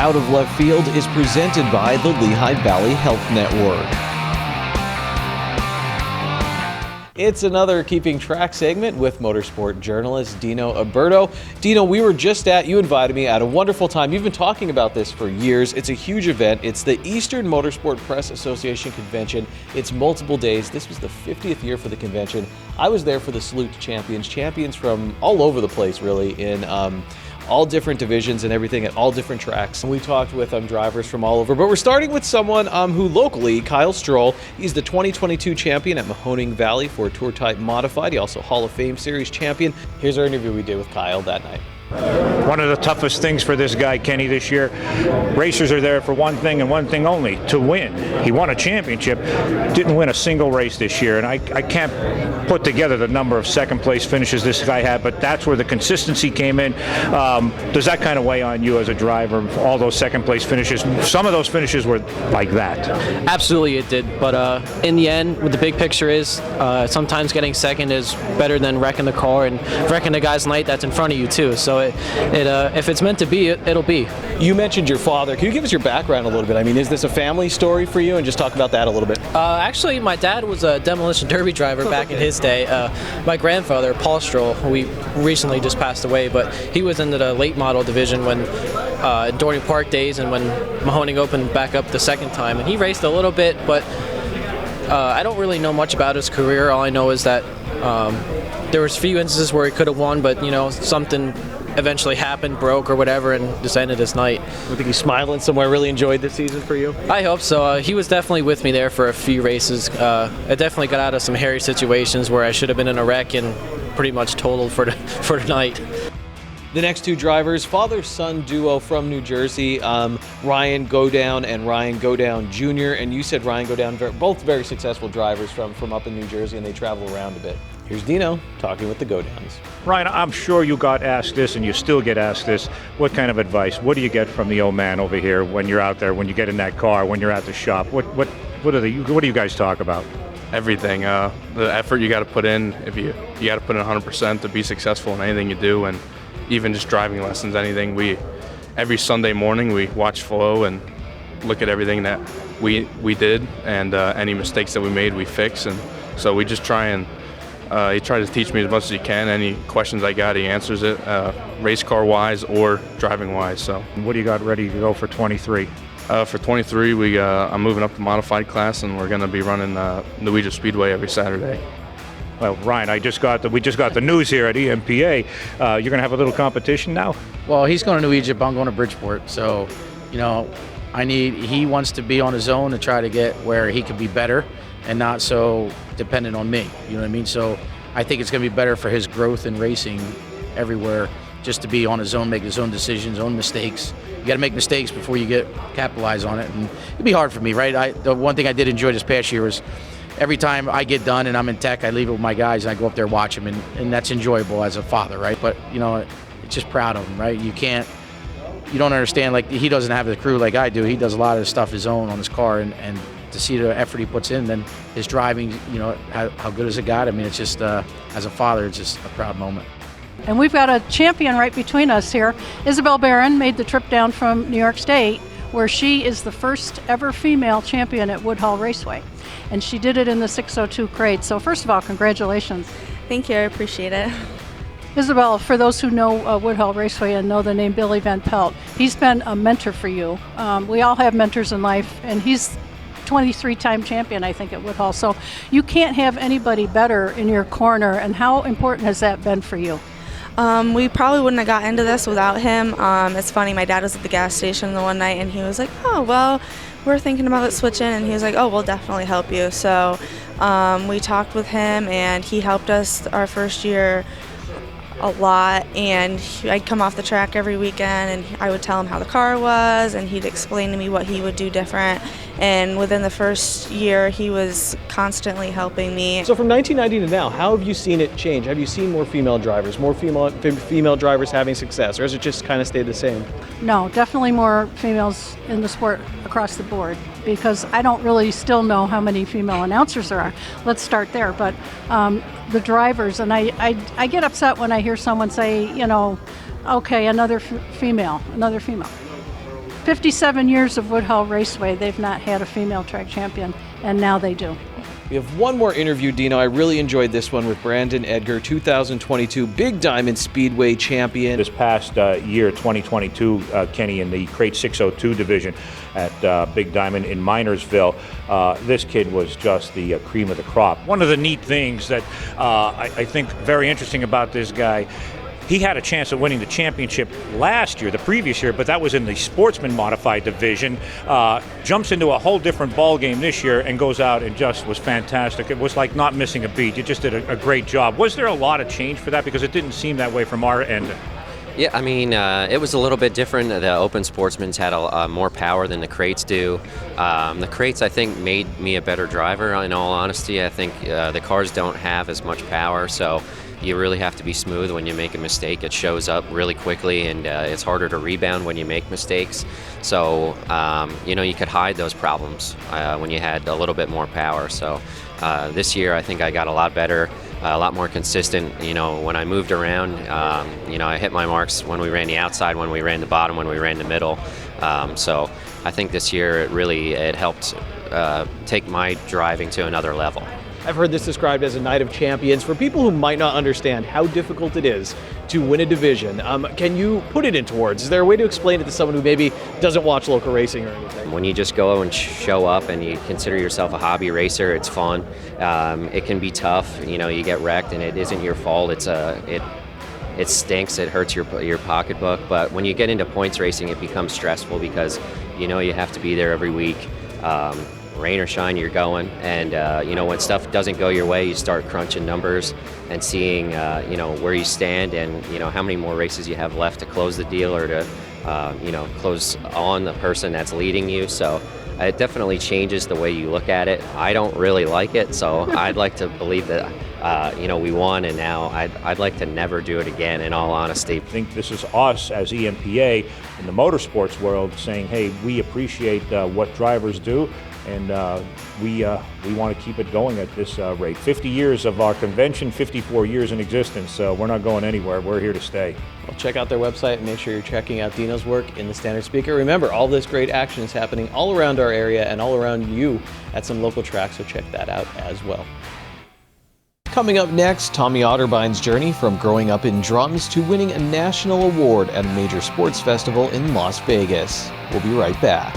Out of Left Field is presented by the Lehigh Valley Health Network. It's another Keeping Track segment with motorsport journalist Dino Oberto. Dino, we were just you invited me at a wonderful time. You've been talking about this for years. It's a huge event. It's the Eastern Motorsport Press Association Convention. It's multiple days. This was the 50th year for the convention. I was there for the Salute to champions from all over the place, really, in all different divisions and everything at all different tracks. And we talked with drivers from all over, but we're starting with someone who locally, Kyle Stroll, he's the 2022 champion at Mahoning Valley for Tour Type Modified. He also Hall of Fame Series champion. Here's our interview we did with Kyle that night. One of the toughest things for this guy, Kenny, this year, racers are there for one thing and one thing only, to win. He won a championship, didn't win a single race this year, and I can't put together the number of second place finishes this guy had, but that's where the consistency came in. Does that kind of weigh on you as a driver, all those second place finishes? Some of those finishes were like that. Absolutely it did, but in the end, what the big picture is, sometimes getting second is better than wrecking the car and wrecking the guy's night that's in front of you too. So if it's meant to be, it'll be. You mentioned your father. Can you give us your background a little bit? I mean, is this a family story for you? And just talk about that a little bit. Actually, my dad was a demolition derby driver back in his day. My grandfather, Paul Stroll, who we recently just passed away, but he was into the late model division when during Park days and when Mahoning opened back up the second time. And he raced a little bit, but I don't really know much about his career. All I know is that there was a few instances where he could have won, but something eventually happened, broke or whatever, and just ended his night. I think he's smiling somewhere. Really enjoyed this season for you? I hope so. He was definitely with me there for a few races. I definitely got out of some hairy situations where I should have been in a wreck and pretty much totaled for the night. The next two drivers, father-son duo from New Jersey, Ryan Godown and Ryan Godown Jr. And you said Ryan Godown, both very successful drivers from up in New Jersey, and they travel around a bit. Here's Dino talking with the Godowns. Ryan, I'm sure you got asked this, and you still get asked this. What kind of advice? What do you get from the old man over here when you're out there, when you get in that car, when you're at the shop? What do you guys talk about? Everything. The effort you got to put in. If you got to put in 100% to be successful in anything you do, and even just driving lessons, anything. Every Sunday morning we watch flow and look at everything that we did, and any mistakes that we made we fix, and so we just try and he tries to teach me as much as he can. Any questions I got, he answers it, race car wise or driving wise. So what do you got ready to go for 23? For 23, I'm moving up to modified class, and we're going to be running Norwegian Speedway every Saturday. Well, Ryan, we just got the news here at EMPA. You're going to have a little competition now? Well, he's going to New Egypt, I'm going to Bridgeport. So, he wants to be on his own to try to get where he can be better and not so dependent on me. You know what I mean? So I think it's going to be better for his growth in racing everywhere, just to be on his own, make his own decisions, own mistakes. You got to make mistakes before you capitalize on it. And it'd be hard for me, right? The one thing I did enjoy this past year was every time I get done and I'm in tech, I leave it with my guys and I go up there and watch them, and that's enjoyable as a father, right? But, it's just proud of him, right? You don't understand, like, he doesn't have the crew like I do. He does a lot of the stuff his own on his car, and to see the effort he puts in, then his driving, how good has it got? I mean, it's just, as a father, it's just a proud moment. And we've got a champion right between us here. Isabel Barron made the trip down from New York State, where she is the first ever female champion at Woodhull Raceway. And she did it in the 602 crate. So first of all, congratulations. Thank you, I appreciate it. Isabel, for those who know Woodhull Raceway and know the name Billy Van Pelt, he's been a mentor for you. We all have mentors in life, and he's 23-time champion, I think, at Woodhull. So you can't have anybody better in your corner. And how important has that been for you? We probably wouldn't have got into this without him. It's funny, my dad was at the gas station the one night, and he was like, oh, well, we're thinking about switching, and he was like, oh, we'll definitely help you. So we talked with him, and he helped us our first year a lot, and I'd come off the track every weekend, and I would tell him how the car was, and he'd explain to me what he would do different. And within the first year, he was constantly helping me. So from 1990 to now, how have you seen it change? Have you seen more female drivers, more female drivers having success, or has it just kind of stayed the same? No, definitely more females in the sport across the board. because I don't really still know how many female announcers there are. Let's start there. But the drivers, and I get upset when I hear someone say, you know, okay, another female. 57 years of Woodhull Raceway, they've not had a female track champion, and now they do. We have one more interview, Dino. I really enjoyed this one with Brandon Edgar, 2022 Big Diamond Speedway champion. This past year, 2022, Kenny, in the Crate 602 division at Big Diamond in Minersville, this kid was just the cream of the crop. One of the neat things that I think very interesting about this guy, he had a chance of winning the championship last year, the previous year, but that was in the sportsman modified division. Jumps into a whole different ball game this year and goes out and just was fantastic. It was like not missing a beat. You just did a great job. Was there a lot of change for that? Because it didn't seem that way from our end. Yeah, I mean, it was a little bit different. The Open Sportsman's had more power than the Crates do. The Crates, I think, made me a better driver, in all honesty. I think the cars don't have as much power, so you really have to be smooth when you make a mistake. It shows up really quickly, and it's harder to rebound when you make mistakes. So, you know, you could hide those problems when you had a little bit more power. So this year, I think I got a lot better, a lot more consistent. You know, when I moved around, you know, I hit my marks when we ran the outside, when we ran the bottom, when we ran the middle. So I think this year it helped take my driving to another level. I've heard this described as a night of champions. For people who might not understand how difficult it is to win a division, can you put it into words? Is there a way to explain it to someone who maybe doesn't watch local racing or anything? When you just go and show up and you consider yourself a hobby racer, it's fun. It can be tough. You know, you get wrecked and it isn't your fault. It stinks. It hurts your pocketbook. But when you get into points racing, it becomes stressful because you know you have to be there every week. Rain or shine, you're going, and you know, when stuff doesn't go your way, you start crunching numbers and seeing you know, where you stand and you know how many more races you have left to close the deal or to you know, close on the person that's leading you. So it definitely changes the way you look at it. I don't really like it, so I'd like to believe that you know, we won, and now I'd like to never do it again, in all honesty. I think this is us as EMPA in the motorsports world saying, hey, we appreciate what drivers do, and we want to keep it going at this rate. 50 years of our convention, 54 years in existence, so we're not going anywhere. We're here to stay. Well, check out their website and make sure you're checking out Dino's work in the Standard Speaker. Remember, all this great action is happening all around our area and all around you at some local tracks, so check that out as well. Coming up next, Tommy Otterbine's journey from growing up in drums to winning a national award at a major sports festival in Las Vegas. We'll be right back.